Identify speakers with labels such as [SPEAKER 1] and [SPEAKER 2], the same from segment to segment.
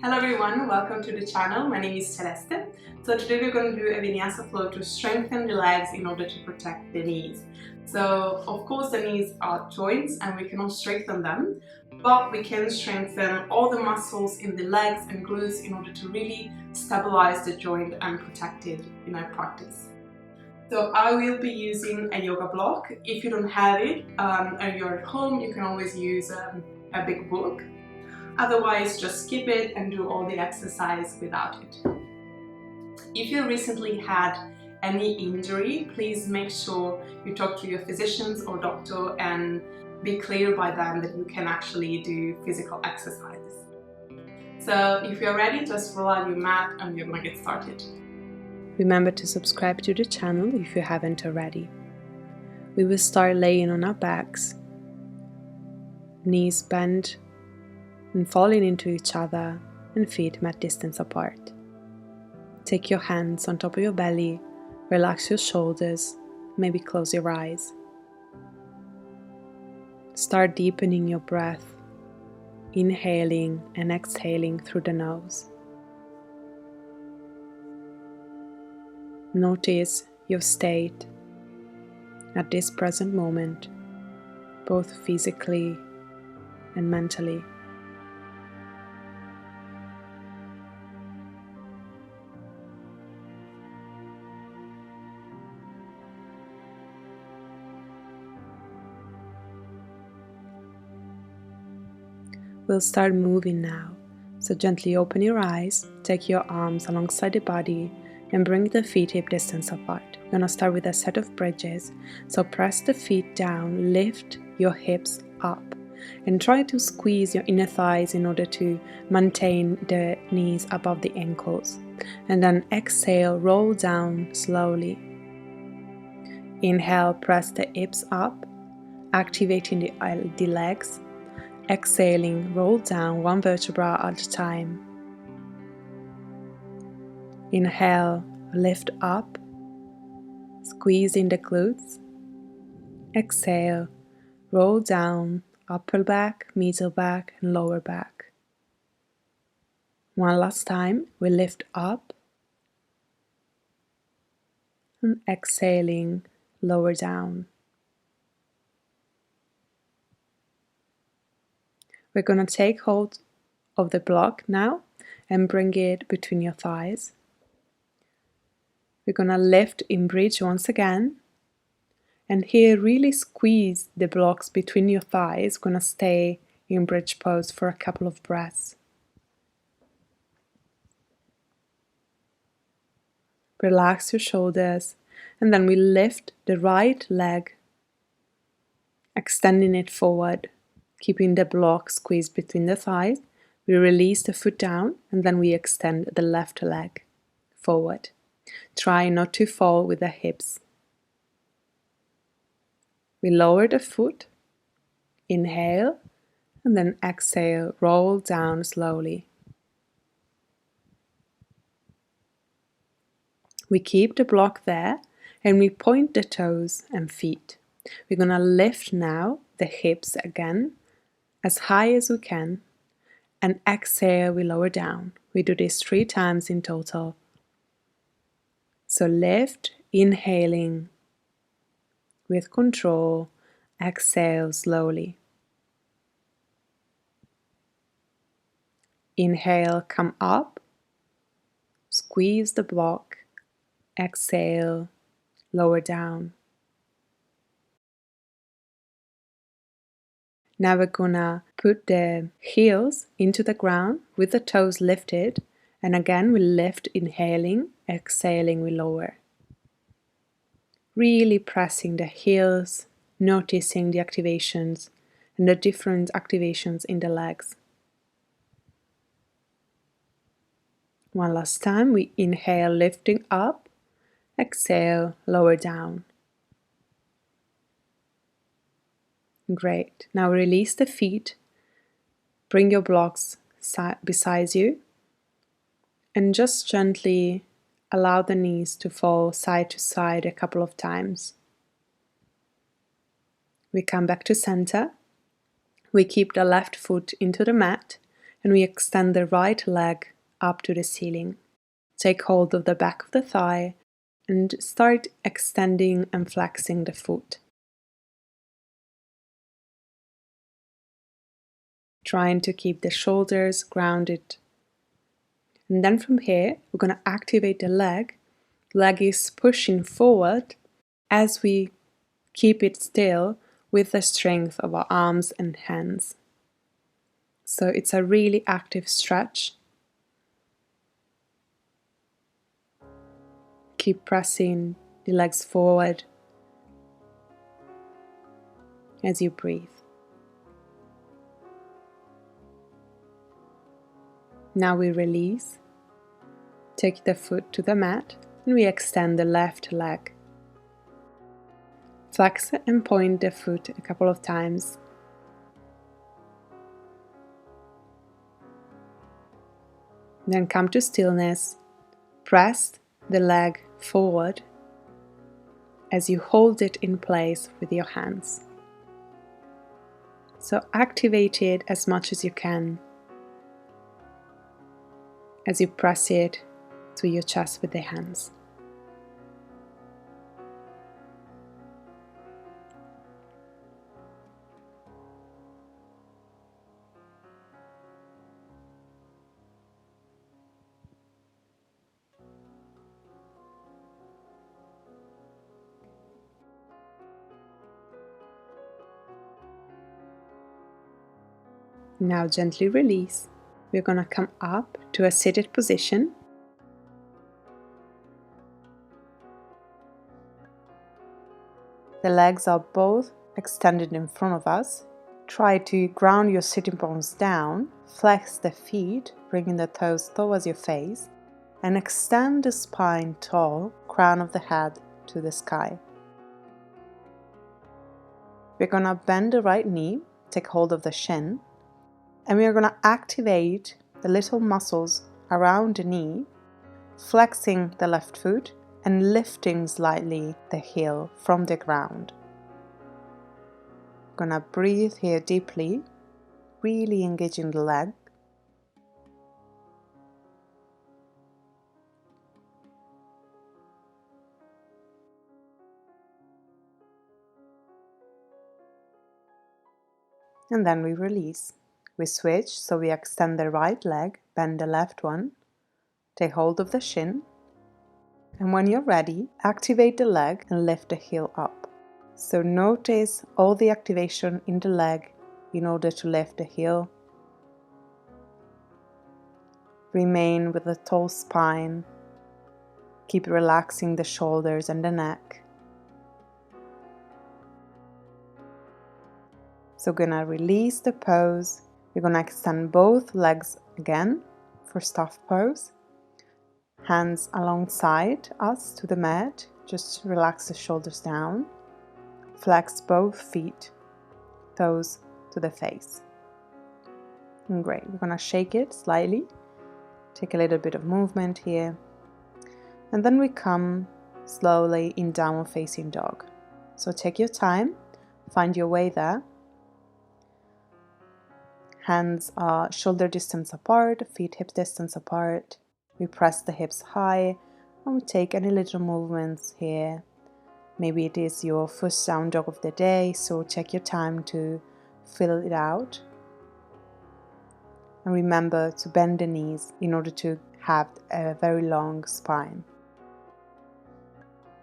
[SPEAKER 1] Hello everyone, welcome to the channel. My name is Celeste. So today we're going to do a Vinyasa flow to strengthen the legs in order to protect the knees. So of course the knees are joints and we cannot strengthen them, but we can strengthen all the muscles in the legs and glutes in order to really stabilize the joint and protect it in our practice. So I will be using a yoga block. If you don't have it and you're at home, you can always use a big book. Otherwise, just skip it and do all the exercise without it. If you recently had any injury, please make sure you talk to your physicians or doctor and be clear by them that you can actually do physical exercises. So if you're ready, just roll out your mat and we're going to get started.
[SPEAKER 2] Remember to subscribe to the channel if you haven't already. We will start laying on our backs, knees bent and falling into each other and feet mat distance apart. Take your hands on top of your belly, relax your shoulders, maybe close your eyes. Start deepening your breath, inhaling and exhaling through the nose. Notice your state at this present moment, both physically and mentally. We'll start moving now, so gently open your eyes, take your arms alongside the body and bring the feet hip distance apart. We're going to start with a set of bridges, so press the feet down, lift your hips up and try to squeeze your inner thighs in order to maintain the knees above the ankles. And then exhale, roll down slowly. Inhale, press the hips up, activating the legs. Exhaling, roll down one vertebra at a time. Inhale, lift up, squeezing the glutes. Exhale, roll down, upper back, middle back, and lower back. One last time, we lift up. And exhaling, lower down. We're going to take hold of the block now and bring it between your thighs. We're going to lift in bridge once again. And here really squeeze the blocks between your thighs. We're going to stay in bridge pose for a couple of breaths. Relax your shoulders and then we lift the right leg, extending it forward. Keeping the block squeezed between the thighs, we release the foot down and then we extend the left leg forward. Try not to fall with the hips. We lower the foot, inhale, and then exhale, roll down slowly. We keep the block there and we point the toes and feet. We're going to lift now the hips again, as high as we can, and exhale, we lower down. We do this 3 times in total. So lift, inhaling with control, exhale slowly. Inhale, come up, squeeze the block, exhale, lower down. Now we're gonna put the heels into the ground with the toes lifted, and again we lift, inhaling, exhaling, we lower. Really pressing the heels, noticing the activations and the different activations in the legs. One last time, we inhale, lifting up, exhale, lower down. Great. Now release the feet, bring your blocks beside you, and just gently allow the knees to fall side to side a couple of times. We come back to center. We keep the left foot into the mat and we extend the right leg up to the ceiling. Take hold of the back of the thigh and start extending and flexing the foot. Trying to keep the shoulders grounded. And then from here, we're going to activate the leg. Leg is pushing forward as we keep it still with the strength of our arms and hands. So it's a really active stretch. Keep pressing the legs forward as you breathe. Now we release. Take the foot to the mat and we extend the left leg. Flex and point the foot a couple of times. Then come to stillness. Press the leg forward as you hold it in place with your hands. So activate it as much as you can as you press it to your chest with the hands. Now gently release. We're going to come up to a seated position. The legs are both extended in front of us. Try to ground your sitting bones down, flex the feet, bringing the toes towards your face, and extend the spine tall, crown of the head to the sky. We're going to bend the right knee, take hold of the shin, and we are going to activate the little muscles around the knee, flexing the left foot and lifting slightly the heel from the ground. Gonna breathe here deeply, really engaging the leg. And then we release. We switch, so we extend the right leg, bend the left one, take hold of the shin, and when you're ready, activate the leg and lift the heel up. So notice all the activation in the leg in order to lift the heel. Remain with a tall spine. Keep relaxing the shoulders and the neck. So we're gonna release the pose. We're gonna extend both legs again for staff pose. Hands alongside us to the mat. Just relax the shoulders down. Flex both feet, toes to the face. And great. We're gonna shake it slightly. Take a little bit of movement here. And then we come slowly in downward facing dog. So take your time, find your way there. Hands are shoulder distance apart, feet hip distance apart. We press the hips high and we take any little movements here. Maybe it is your first down dog of the day, so take your time to fill it out. And remember to bend the knees in order to have a very long spine.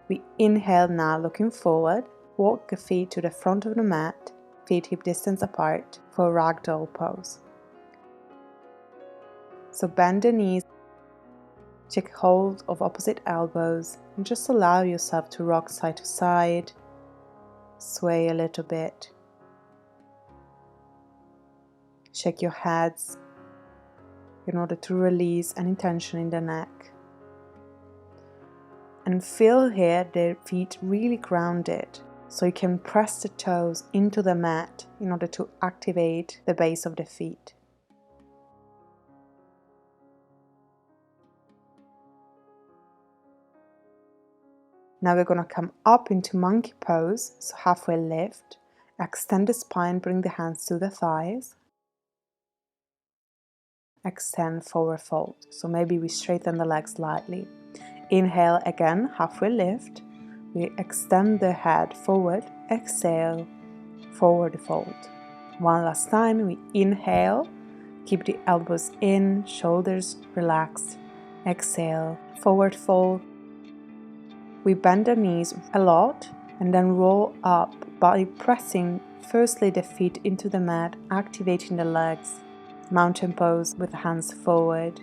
[SPEAKER 2] We inhale now, looking forward. Walk the feet to the front of the mat, feet hip distance apart for ragdoll pose. So bend the knees, take hold of opposite elbows, and just allow yourself to rock side to side, sway a little bit. Shake your heads in order to release any tension in the neck. And feel here the feet really grounded, so you can press the toes into the mat in order to activate the base of the feet. Now we're going to come up into monkey pose, so halfway lift. Extend the spine, bring the hands to the thighs. extend, forward fold. So maybe we straighten the legs slightly. Inhale again, halfway lift. We extend the head forward, exhale, forward fold. One last time, we inhale, keep the elbows in, shoulders relaxed, exhale, forward fold. We bend the knees a lot and then roll up by pressing firstly the feet into the mat, activating the legs. Mountain pose with hands forward.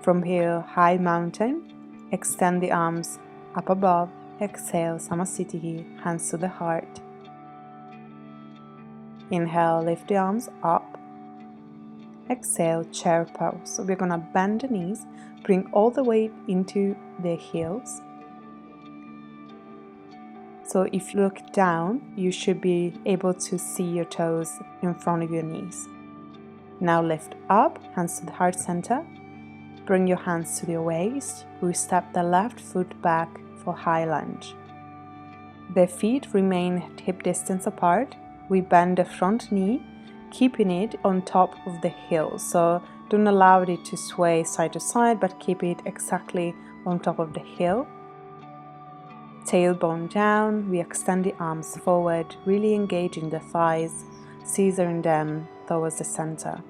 [SPEAKER 2] From here, high mountain, extend the arms up above, exhale, Samasthiti, hands to the heart. Inhale, lift the arms up, exhale, chair pose. So we're gonna bend the knees, bring all the weight into the heels. So if you look down, you should be able to see your toes in front of your knees. Now lift up, hands to the heart center. Bring your hands to your waist. We step the left foot back for high lunge. The feet remain hip distance apart. We bend the front knee, keeping it on top of the heel. So don't allow it to sway side to side, but keep it exactly on top of the heel. Tailbone down, we extend the arms forward, really engaging the thighs, scissoring them towards the center.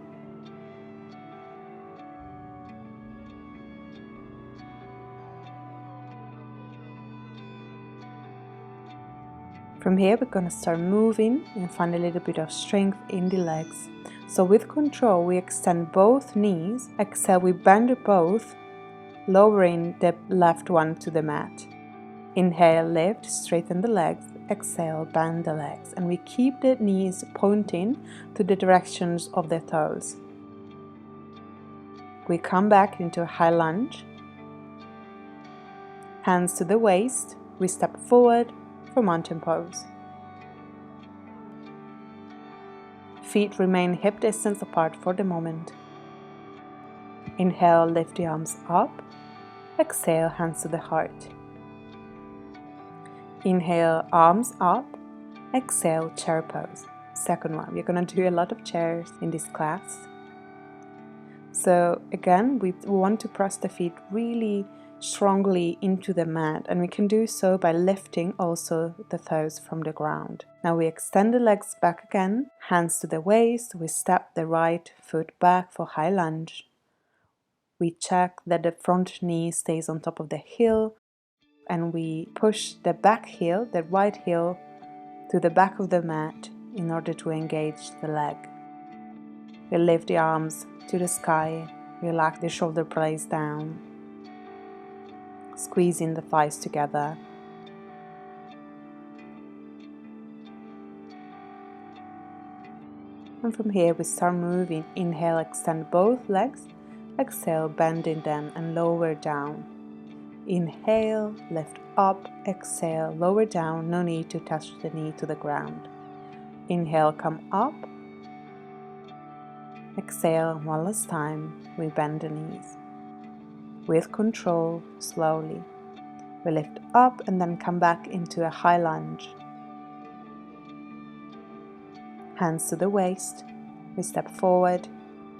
[SPEAKER 2] From here, we're going to start moving and find a little bit of strength in the legs. So with control, we extend both knees. Exhale, we bend both, lowering the left one to the mat. Inhale, lift, straighten the legs. Exhale, bend the legs. And we keep the knees pointing to the directions of the toes. We come back into a high lunge. Hands to the waist. We step forward for mountain pose. Feet remain hip distance apart for the moment. Inhale, lift the arms up. Exhale, hands to the heart. Inhale, arms up. Exhale, chair pose. Second one. We're going to do a lot of chairs in this class. So again, we want to press the feet really strongly into the mat, and we can do so by lifting also the toes from the ground. Now we extend the legs back again, hands to the waist. We step the right foot back for high lunge. We check that the front knee stays on top of the heel, and we push the back heel, the right heel, to the back of the mat in order to engage the leg. We lift the arms to the sky, relax the shoulder blades down, squeezing the thighs together. And from here we start moving. Inhale, extend both legs. Exhale, bending them and lower down. Inhale, lift up. Exhale, lower down. No need to touch the knee to the ground. Inhale, come up. Exhale, one last time. We bend the knees. With control, slowly. We lift up and then come back into a high lunge. Hands to the waist. We step forward,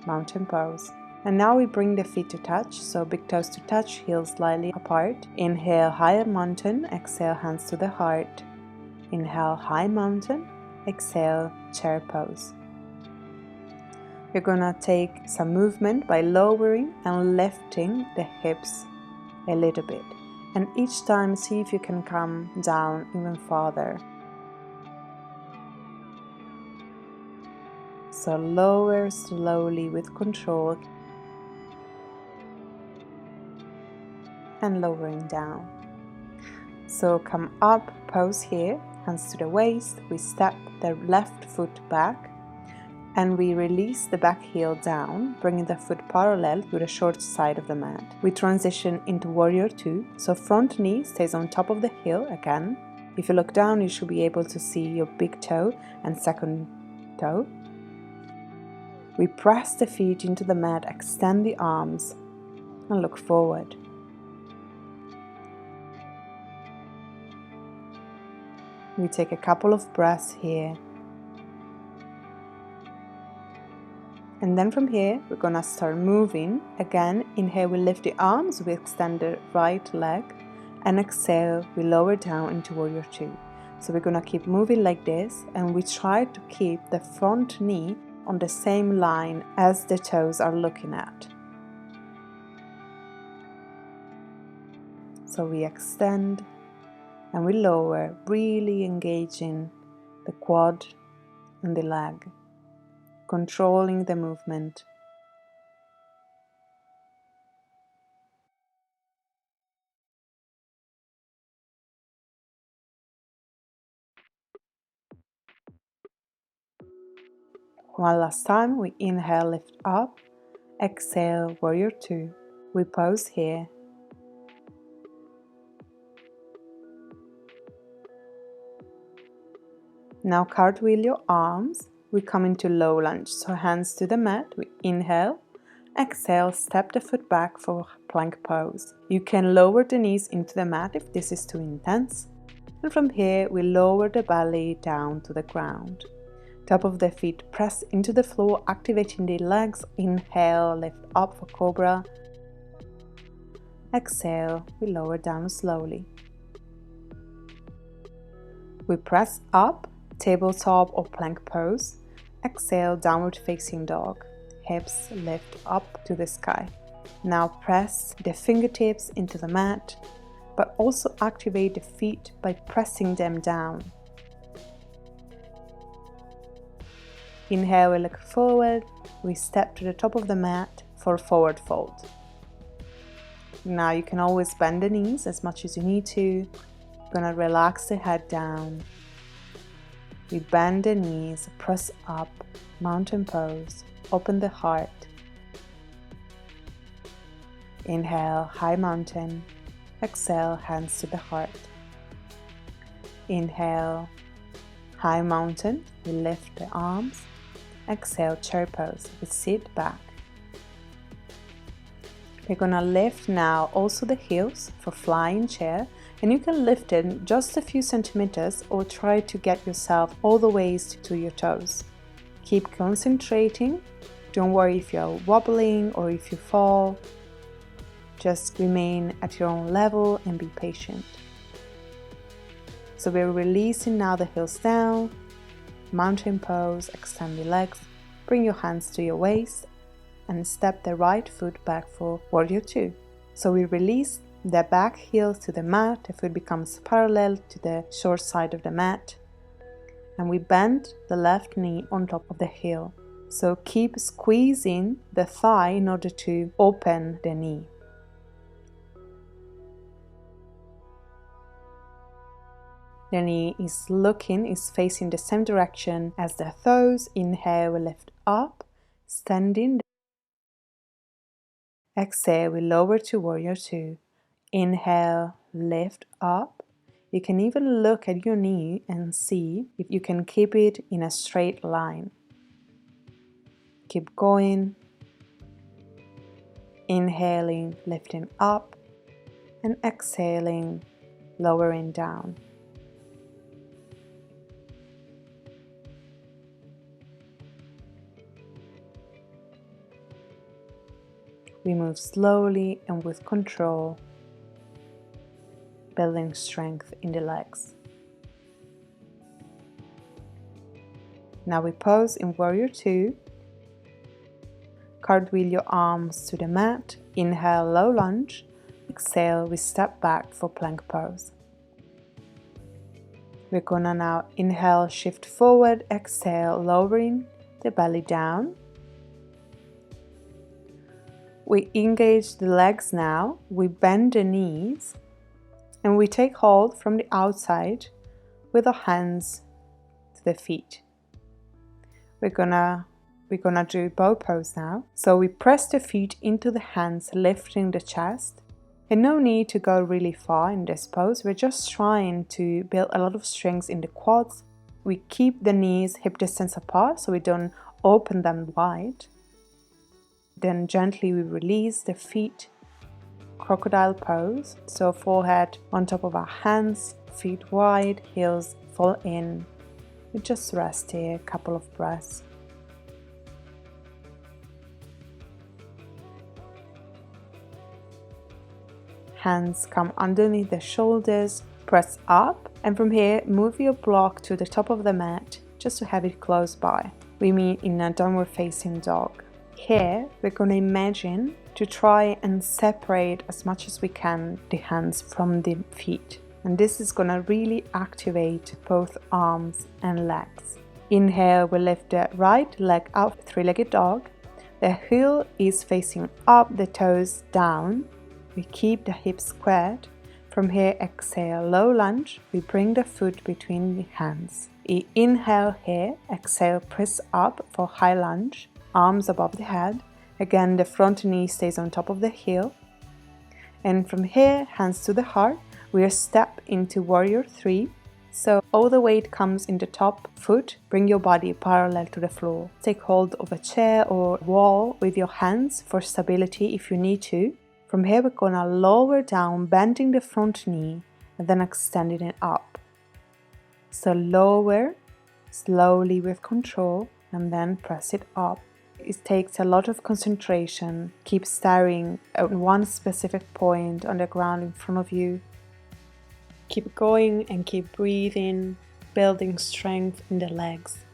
[SPEAKER 2] mountain pose. And now we bring the feet to touch, so big toes to touch, heels slightly apart. Inhale, higher mountain. Exhale, hands to the heart. Inhale, high mountain. Exhale, chair pose. You're gonna take some movement by lowering and lifting the hips a little bit. And each time, see if you can come down even farther. So lower slowly with control and lowering down. So come up, pose here, hands to the waist. We step the left foot back and we release the back heel down, bringing the foot parallel to the short side of the mat. We transition into warrior two. So front knee stays on top of the heel again. If you look down, you should be able to see your big toe and second toe. We press the feet into the mat, extend the arms, and look forward. We take a couple of breaths here. And then from here, we're gonna start moving. Again, inhale, we lift the arms, we extend the right leg, and exhale, we lower down into warrior two. So we're gonna keep moving like this, and we try to keep the front knee on the same line as the toes are looking at. So we extend and we lower, really engaging the quad and the leg, controlling the movement. One last time, we inhale, lift up, exhale, warrior two. We pause here. Now cartwheel your arms. We come into low lunge, so hands to the mat. We inhale, exhale, step the foot back for plank pose. You can lower the knees into the mat if this is too intense. And from here, we lower the belly down to the ground. Top of the feet press into the floor, activating the legs. Inhale, lift up for cobra. Exhale, we lower down slowly. We press up, tabletop or plank pose. Exhale, downward facing dog. Hips lift up to the sky. Now press the fingertips into the mat, but also activate the feet by pressing them down. Inhale, we look forward. We step to the top of the mat for forward fold. Now you can always bend the knees as much as you need to. Gonna relax the head down. We bend the knees, press up, mountain pose, open the heart. Inhale, high mountain. Exhale, hands to the heart. Inhale, high mountain. We lift the arms. Exhale, chair pose. We sit back. We're gonna lift now also the heels for flying chair, and you can lift it just a few centimeters or try to get yourself all the way to your toes. Keep concentrating. Don't worry if you're wobbling or if you fall. Just remain at your own level and be patient. So we're releasing now the heels down. Mountain pose, extend the legs, bring your hands to your waist and step the right foot back for warrior two. So we release the back heel to the mat, the foot becomes parallel to the short side of the mat, and we bend the left knee on top of the heel. So keep squeezing the thigh in order to open the knee. The knee is facing the same direction as the toes. Inhale, we lift up, standing. Exhale, we lower to warrior two. Inhale, lift up. You can even look at your knee and see if you can keep it in a straight line. Keep going. Inhaling, lifting up, and exhaling, lowering down. We move slowly and with control, building strength in the legs. Now we pose in warrior two. Cartwheel your arms to the mat. Inhale, low lunge. Exhale, we step back for plank pose. We're gonna now inhale, shift forward. Exhale, lowering the belly down. We engage the legs now. We bend the knees and we take hold from the outside with our hands to the feet. We're gonna do bow pose now. So we press the feet into the hands, lifting the chest. And no need to go really far in this pose. We're just trying to build a lot of strength in the quads. We keep the knees hip distance apart so we don't open them wide. Then gently we release the feet, crocodile pose. So forehead on top of our hands, feet wide, heels fall in. We just rest here, a couple of breaths. hands come underneath the shoulders, press up, and from here move your block to the top of the mat just to have it close by. We meet in a downward facing dog. Here we're going to imagine to try and separate as much as we can the hands from the feet, and this is going to really activate both arms and legs. Inhale, we lift the right leg out, three-legged dog. The heel is facing up, the toes down. We keep the hips squared. From here, exhale, low lunge. We bring the foot between the hands. We inhale here, exhale, press up for high lunge, arms above the head. Again, the front knee stays on top of the heel. And from here, hands to the heart, we step into warrior 3. So all the weight comes in the top foot. Bring your body parallel to the floor. Take hold of a chair or wall with your hands for stability if you need to. From here, we're gonna lower down, bending the front knee and then extending it up. So lower, slowly with control, and then press it up. It takes a lot of concentration. Keep staring at one specific point on the ground in front of you. Keep going and keep breathing, building strength in the legs.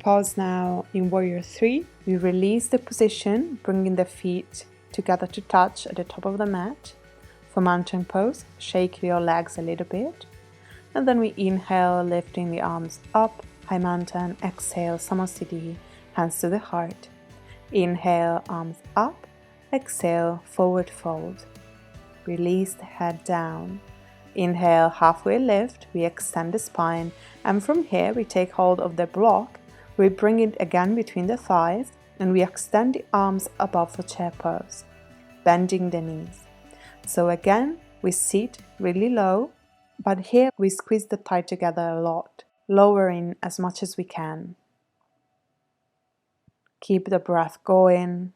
[SPEAKER 2] Pause now in warrior 3. We release the position, bringing the feet together to touch at the top of the mat. For mountain pose, shake your legs a little bit. And then we inhale, lifting the arms up, high mountain. Exhale, Samasiddhi, hands to the heart. Inhale, arms up. Exhale, forward fold. Release the head down. Inhale, halfway lift. We extend the spine. And from here, we take hold of the block. We bring it again between the thighs. And we extend the arms above for chair pose, bending the knees. So again, we sit really low, but here we squeeze the thigh together a lot, lowering as much as we can. Keep the breath going.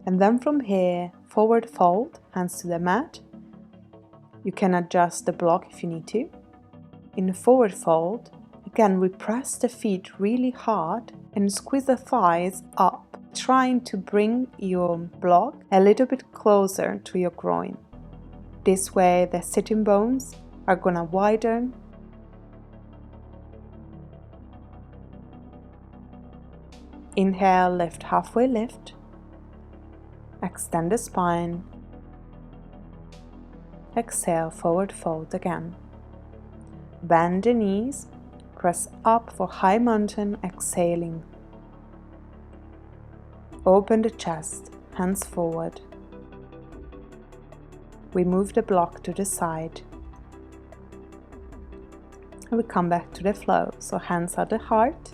[SPEAKER 2] And then from here, forward fold, hands to the mat. You can adjust the block if you need to. In the forward fold, again, we press the feet really hard and squeeze the thighs up, trying to bring your block a little bit closer to your groin. This way, the sitting bones are gonna widen. Inhale, lift, halfway lift. Extend the spine. Exhale, forward fold again. Bend the knees, press up for high mountain, exhaling. Open the chest, hands forward. We move the block to the side. And we come back to the flow. So hands at the heart.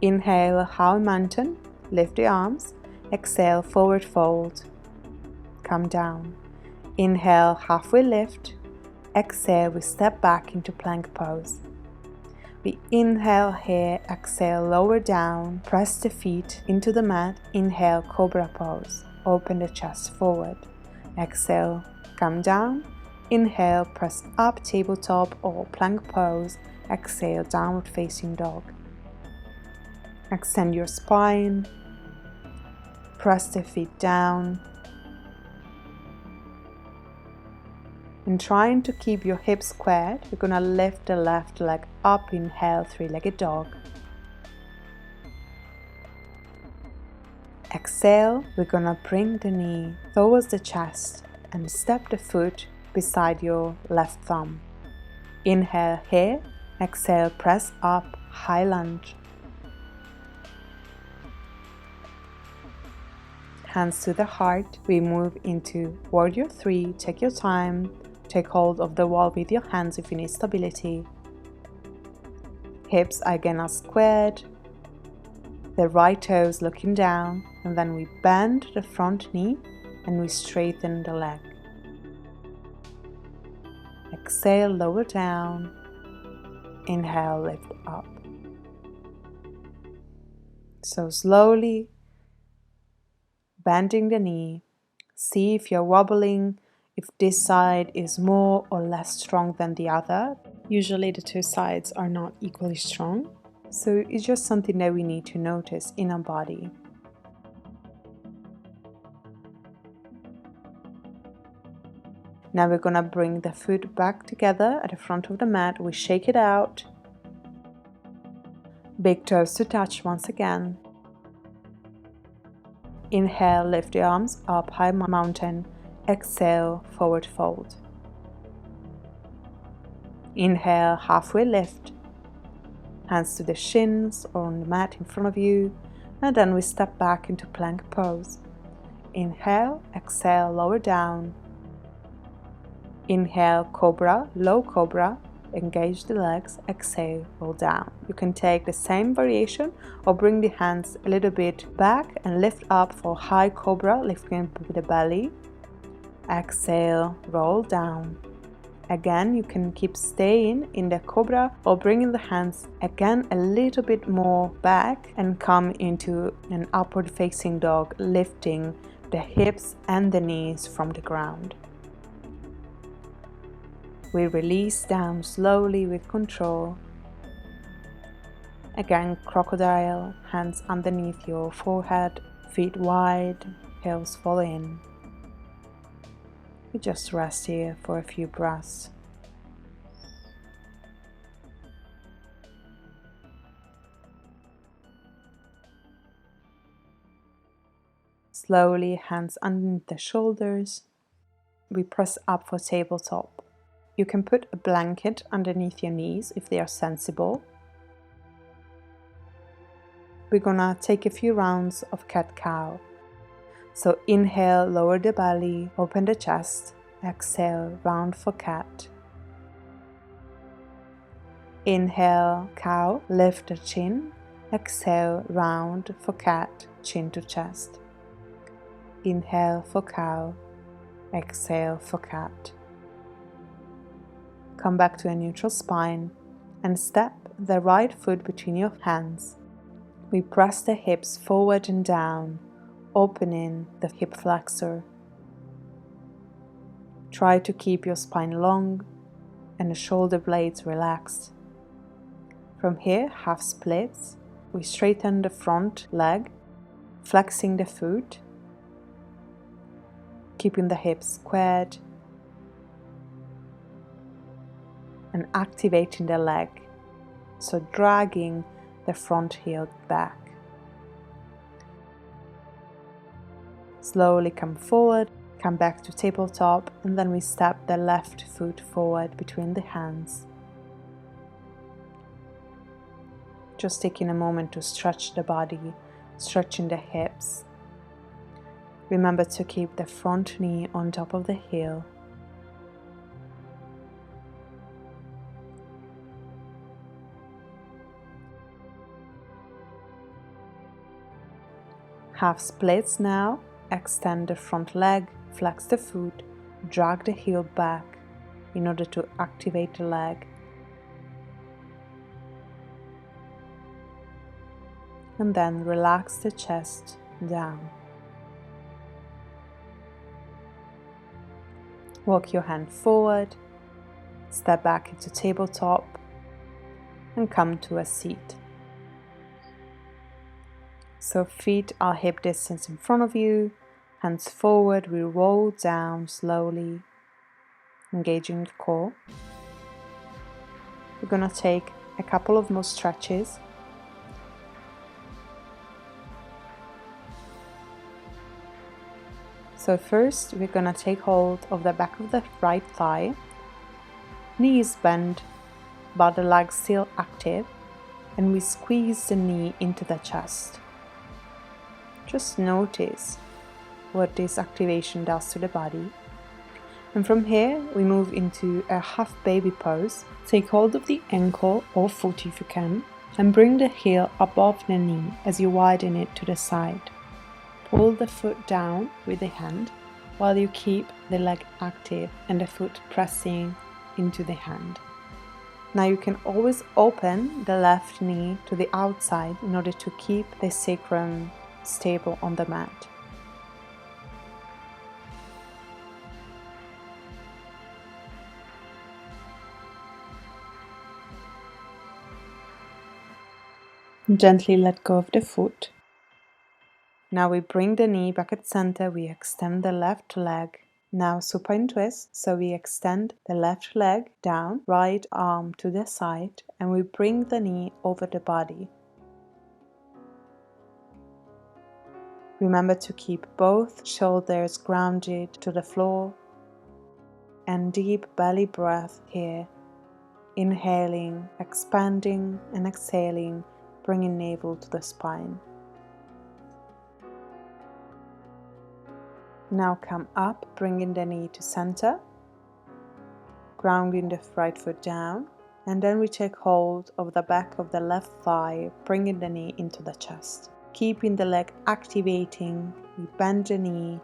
[SPEAKER 2] Inhale, high mountain, lift the arms. Exhale, forward fold. Come down. Inhale, halfway lift. Exhale, we step back into plank pose. We inhale here, exhale, lower down, press the feet into the mat. Inhale, cobra pose. Open the chest forward. Exhale, come down. Inhale, press up, tabletop or plank pose. Exhale, downward facing dog. Extend your spine. Press the feet down. And trying to keep your hips squared, we're going to lift the left leg up. Inhale, three-legged dog. Exhale, we're going to bring the knee towards the chest and step the foot beside your left thumb. Inhale here, exhale, press up, high lunge. Hands to the heart, we move into warrior 3. Take your time. Take hold of the wall with your hands if you need stability. Hips again are squared. The right toes looking down, and then we bend the front knee and we straighten the leg. Exhale, lower down. Inhale, lift up. So slowly bending the knee. See if you're wobbling, if this side is more or less strong than the other. Usually the two sides are not equally strong, so it's just something that we need to notice in our body. Now we're gonna bring the foot back together at the front of the mat. We shake it out. Big toes to touch once again. Inhale, lift the arms up, high mountain. Exhale, forward fold. Inhale, halfway lift. Hands to the shins or on the mat in front of you. And then we step back into plank pose. Inhale, exhale, lower down. Inhale, cobra, low cobra, engage the legs, exhale, roll down. You can take the same variation or bring the hands a little bit back and lift up for high cobra, lifting up with the belly. Exhale, roll down. Again, you can keep staying in the cobra or bringing the hands again a little bit more back and come into an upward facing dog, lifting the hips and the knees from the ground. We release down slowly with control. Again, crocodile, hands underneath your forehead, feet wide, heels fall in. We just rest here for a few breaths. Slowly, hands underneath the shoulders. We press up for tabletop. You can put a blanket underneath your knees if they are sensible. We're gonna take a few rounds of cat-cow. So inhale, lower the belly, open the chest. Exhale, round for cat. Inhale, cow, lift the chin. Exhale, round for cat, chin to chest. Inhale for cow. Exhale for cat. Come back to a neutral spine and step the right foot between your hands. We press the hips forward and down, opening the hip flexor. Try to keep your spine long and the shoulder blades relaxed. From here, half splits. We straighten the front leg, flexing the foot, keeping the hips squared, and activating the leg, so dragging the front heel back. Slowly come forward, come back to tabletop, and then we step the left foot forward between the hands. Just taking a moment to stretch the body, stretching the hips. Remember to keep the front knee on top of the heel. Half splits now. Extend the front leg, flex the foot, drag the heel back in order to activate the leg. And then relax the chest down. Walk your hand forward, step back into tabletop, and come to a seat. So feet are hip distance in front of you, hands forward, we roll down slowly, engaging the core. We're gonna take a couple of more stretches. So first, we're gonna take hold of the back of the right thigh, knees bent, but the legs still active, and we squeeze the knee into the chest. Just notice what this activation does to the body. And from here, we move into a half baby pose. Take hold of the ankle or foot if you can, and bring the heel above the knee as you widen it to the side. Pull the foot down with the hand while you keep the leg active and the foot pressing into the hand. Now you can always open the left knee to the outside in order to keep the sacrum stable on the mat. Gently let go of the foot. Now we bring the knee back at center, we extend the left leg. Now supine twist, so we extend the left leg down, right arm to the side, and we bring the knee over the body. Remember to keep both shoulders grounded to the floor, and deep belly breath here. Inhaling, expanding, and exhaling, bringing navel to the spine. Now come up, bringing the knee to center, grounding the right foot down, and then we take hold of the back of the left thigh, bringing the knee into the chest. Keeping the leg activating, we bend the knee,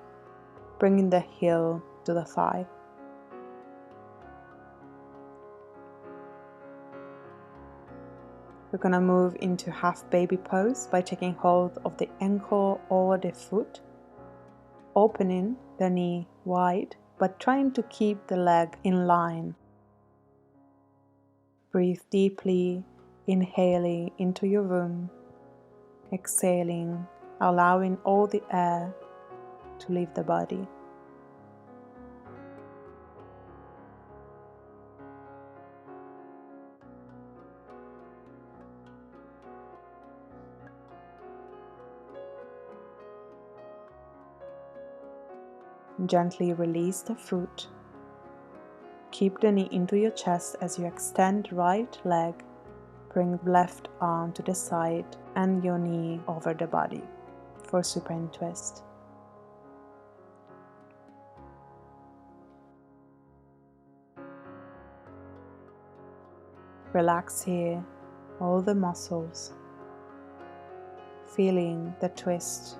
[SPEAKER 2] bringing the heel to the thigh. We're going to move into half baby pose by taking hold of the ankle or the foot, opening the knee wide, but trying to keep the leg in line. Breathe deeply, inhaling into your room, exhaling, allowing all the air to leave the body. Gently release the foot. Keep the knee into your chest as you extend right leg. Bring left arm to the side and your knee over the body for supine twist. Relax here all the muscles, feeling the twist.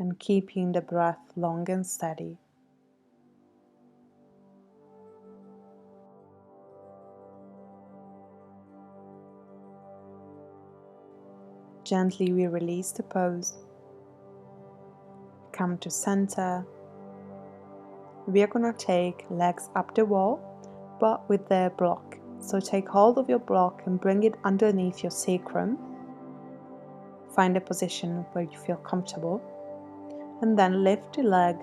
[SPEAKER 2] And keeping the breath long and steady. Gently we release the pose. Come to center. We are going to take legs up the wall, but with the block. So take hold of your block and bring it underneath your sacrum. Find a position where you feel comfortable. And then lift the leg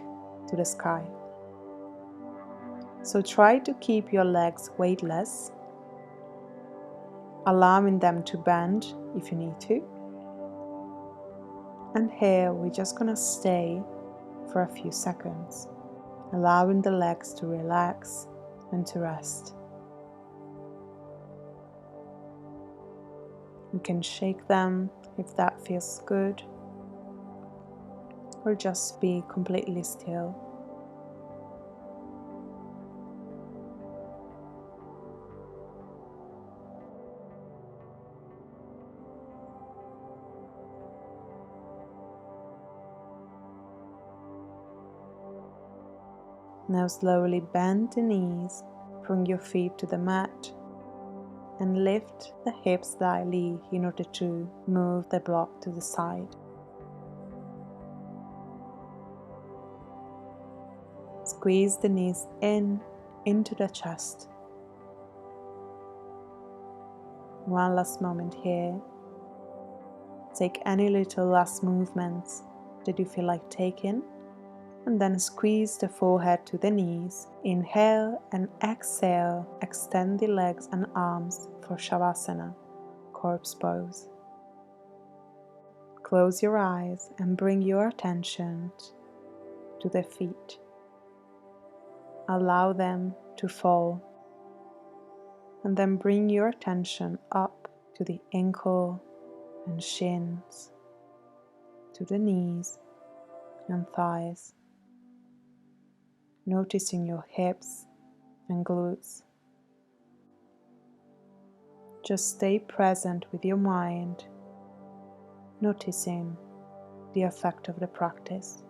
[SPEAKER 2] to the sky. So try to keep your legs weightless, allowing them to bend if you need to. And here we're just going to stay for a few seconds, allowing the legs to relax and to rest. You can shake them if that feels good, or just be completely still. Now slowly bend the knees, bring your feet to the mat, and lift the hips slightly in order to move the block to the side. Squeeze the knees into the chest. One last moment here. Take any little last movements that you feel like taking, and then squeeze the forehead to the knees. Inhale and exhale. Extend the legs and arms for Shavasana, corpse pose. Close your eyes and bring your attention to the feet. Allow them to fall, and then bring your attention up to the ankle and shins, to the knees and thighs, noticing your hips and glutes. Just stay present with your mind, noticing the effect of the practice.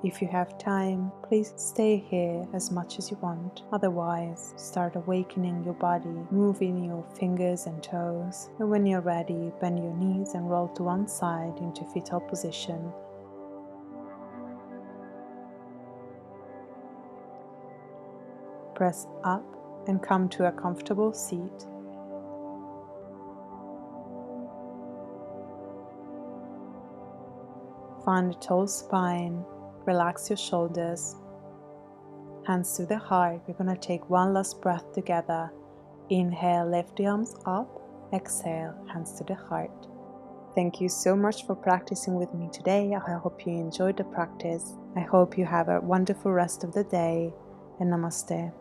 [SPEAKER 2] If you have time, please stay here as much as you want. Otherwise, start awakening your body, moving your fingers and toes. And when you're ready, bend your knees and roll to one side into fetal position. Press up and come to a comfortable seat. Find a tall spine, relax your shoulders, hands to the heart. We're going to take one last breath together. Inhale, lift the arms up, exhale, hands to the heart. Thank you so much for practicing with me today. I hope you enjoyed the practice. I hope you have a wonderful rest of the day, and namaste.